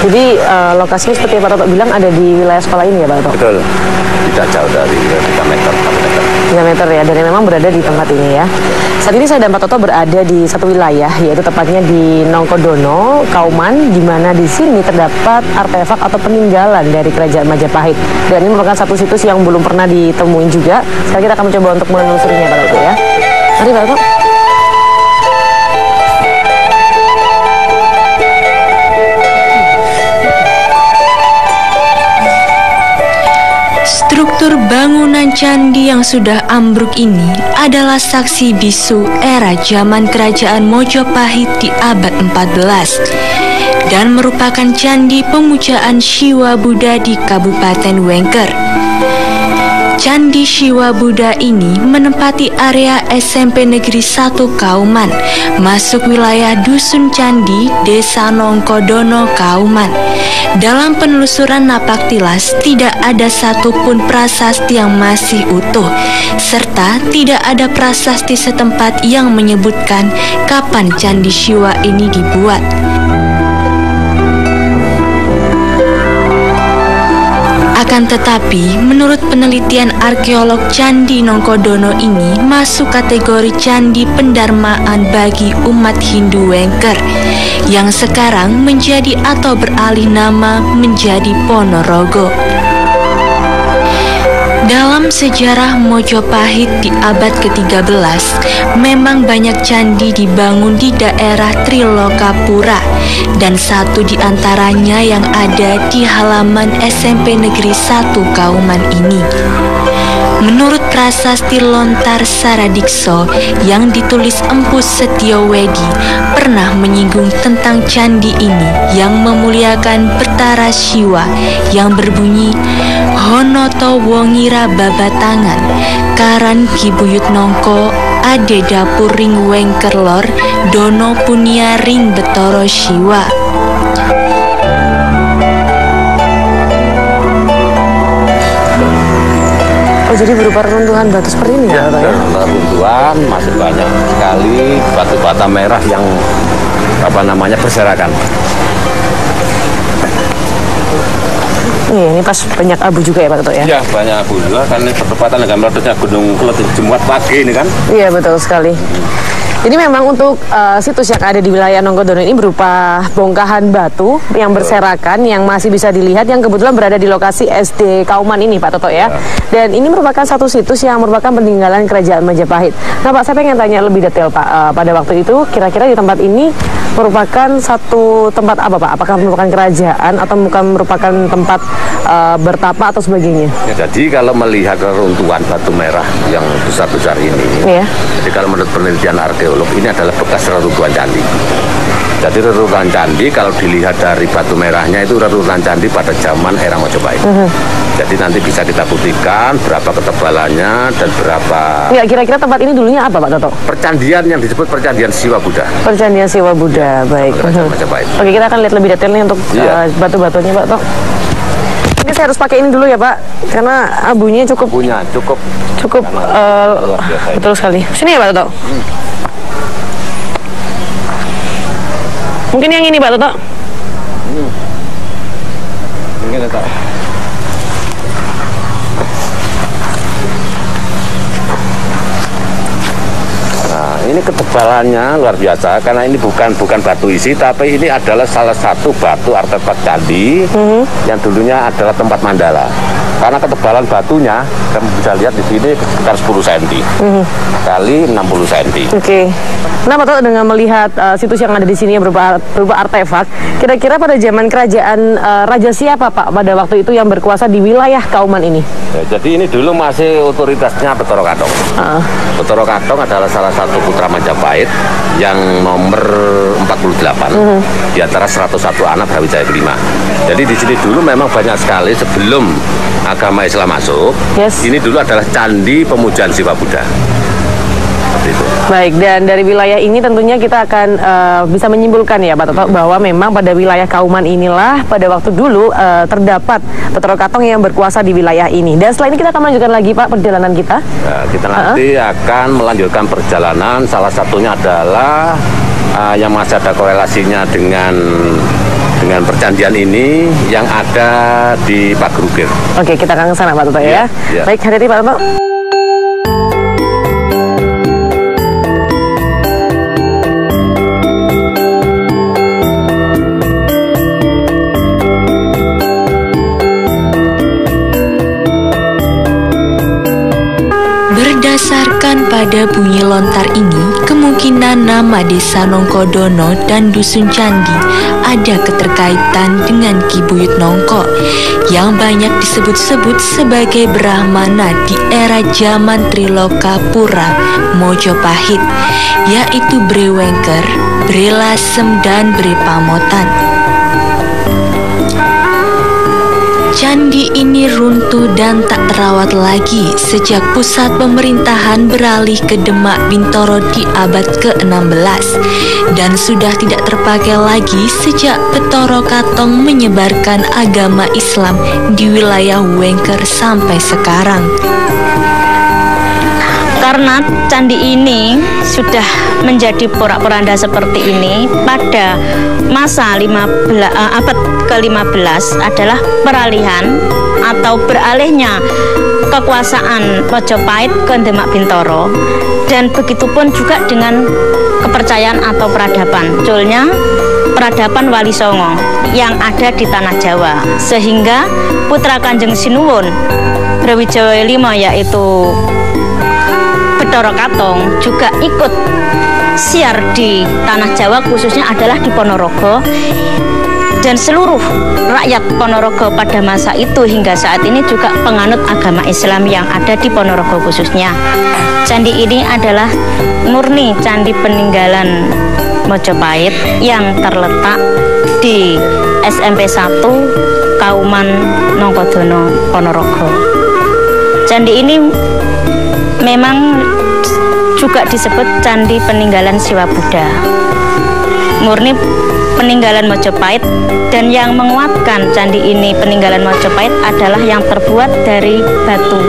Jadi lokasinya seperti yang Pak Toto bilang ada di wilayah sekolah ini ya Pak Toto? Betul, tidak jauh dari 3 meter, 4 meter. 3 meter ya, dan memang berada di tempat ini ya. Saat ini saya dan Pak Toto berada di satu wilayah, yaitu tepatnya di Nongkodono, Kauman, di mana di sini terdapat artefak atau peninggalan dari Kerajaan Majapahit. Dan ini merupakan satu situs yang belum pernah ditemuin juga. Sekarang kita akan mencoba untuk menelusurinya Pak Toto ya. Mari Pak Toto. Struktur bangunan candi yang sudah ambruk ini adalah saksi bisu era zaman Kerajaan Mojopahit di abad 14 dan merupakan candi pemujaan Siwa Buddha di Kabupaten Wengker. Candi Siwa Buddha ini menempati area SMP Negeri 1 Kauman, masuk wilayah Dusun Candi, Desa Nongkodono, Kauman. Dalam penelusuran napaktilas, tidak ada satupun prasasti yang masih utuh, serta tidak ada prasasti setempat yang menyebutkan kapan Candi Siwa ini dibuat. Akan tetapi, menurut penelitian arkeolog, Candi Nongkodono ini masuk kategori candi pendarmaan bagi umat Hindu Wengker yang sekarang menjadi atau beralih nama menjadi Ponorogo. Dalam sejarah Mojopahit di abad ke-13, memang banyak candi dibangun di daerah Trilokapura, dan satu di antaranya yang ada di halaman SMP Negeri 1 Kauman ini. Menurut prasasti Lontar Saradikso yang ditulis Empu Setiowedi pernah menyinggung tentang candi ini yang memuliakan Betara Siwa yang berbunyi Honoto Wongira Babatangan Karan Kibuyut Nongko Ade Dapur Ring Wengkerlor Dono Punia Ring Betoro Siwa. Oh, jadi berupa reruntuhan batu seperti ini ya? Reruntuhan masih banyak sekali batu bata merah yang berserakan. Ini pas banyak abu juga ya Pak Toto ya? Iya, banyak abu juga kan ini bertepatan dengan meledusnya Gunung Kelut Jumat pagi ini kan? Iya, betul sekali. Jadi memang untuk situs yang ada di wilayah Nongkodono ini berupa bongkahan batu yang berserakan yang masih bisa dilihat, yang kebetulan berada di lokasi SD Kauman ini Pak Toto ya. Dan ini merupakan satu situs yang merupakan peninggalan Kerajaan Majapahit. Nah Pak, saya pengen tanya lebih detail Pak, pada waktu itu kira-kira di tempat ini merupakan satu tempat apa Pak? Apakah merupakan kerajaan atau bukan merupakan tempat bertapa atau sebagainya? Ya, jadi kalau melihat reruntuhan batu merah yang besar-besar ini, jadi kalau menurut penelitian arkeolog ini adalah bekas reruntuhan candi. Jadi reruntuhan candi kalau dilihat dari batu merahnya itu reruntuhan candi pada zaman era Mojopahit. Jadi nanti bisa kita buktikan berapa ketebalannya dan berapa. Ya, kira-kira tempat ini dulunya apa Pak Toto? Percandian yang disebut Percandian Siwa Buddha. Percandian Siwa Buddha, baik. Oke, kita akan lihat lebih detailnya untuk batu-batunya Pak Toto. Ini saya harus pakai ini dulu ya Pak, karena abunya cukup. Cukup betul sekali. Sini ya Pak Toto. Mungkin yang ini Pak Toto. Mungkin Toto. Nah, ini ketebalannya luar biasa karena ini bukan batu isi, tapi ini adalah salah satu batu artefak candi yang dulunya adalah tempat mandala. Karena ketebalan batunya, kamu bisa lihat di sini sekitar 10 cm kali 60 cm. Oke. Nah, Pak Toto, dengan melihat situs yang ada di sini yang berupa artefak, kira-kira pada zaman kerajaan raja siapa Pak pada waktu itu yang berkuasa di wilayah Kauman ini? Ya, jadi ini dulu masih otoritasnya Betoro Katong. Betoro Katong adalah salah satu putra Majapahit yang nomor 48 di antara 101 anak Brawijaya kelima. Jadi di sini dulu memang banyak sekali sebelum agama Islam masuk. Ini dulu adalah candi pemujaan Siwa Buddha. Itu. Baik, dan dari wilayah ini tentunya kita akan bisa menyimpulkan ya Pak Toto bahwa memang pada wilayah Kauman inilah pada waktu dulu terdapat Betoro Katong yang berkuasa di wilayah ini. Dan setelah ini kita akan melanjutkan lagi Pak perjalanan kita. Ya, kita nanti akan melanjutkan perjalanan, salah satunya adalah yang masih ada korelasinya dengan perjanjian ini yang ada di Pagerugir. Oke, kita akan ke sana Pak Toto ya. Baik, hati-hati Pak Toto. Berdasarkan pada bunyi lontar ini, kemungkinan nama desa Nongkodono dan Dusun Candi ada keterkaitan dengan Ki Buyut Nongko yang banyak disebut-sebut sebagai Brahmana di era zaman Trilokapura Mojopahit, yaitu Bre Wengker, Bre Lasem, dan Bre Pamotan. Candi ini runtuh dan tak terawat lagi sejak pusat pemerintahan beralih ke Demak Bintoro di abad ke-16 dan sudah tidak terpakai lagi sejak Betoro Katong menyebarkan agama Islam di wilayah Wengker sampai sekarang. Karena candi ini sudah menjadi porak-poranda seperti ini pada masa abad ke-15 adalah peralihan atau beralihnya kekuasaan Majapahit ke Demak Bintoro, dan begitupun juga dengan kepercayaan atau peradaban, munculnya peradaban Wali Songo yang ada di tanah Jawa, sehingga putra Kanjeng Sinuwun Brawijaya V yaitu Betoro Katong juga ikut siar di tanah Jawa, khususnya adalah di Ponorogo, dan seluruh rakyat Ponorogo pada masa itu hingga saat ini juga penganut agama Islam yang ada di Ponorogo khususnya. Candi ini adalah murni candi peninggalan Mojopahit yang terletak di SMP 1 Kauman Nongkodono Ponorogo. Candi ini memang juga disebut candi peninggalan Siwa Buddha, murni peninggalan Majapahit, dan yang menguatkan candi ini peninggalan Majapahit adalah yang terbuat dari batu.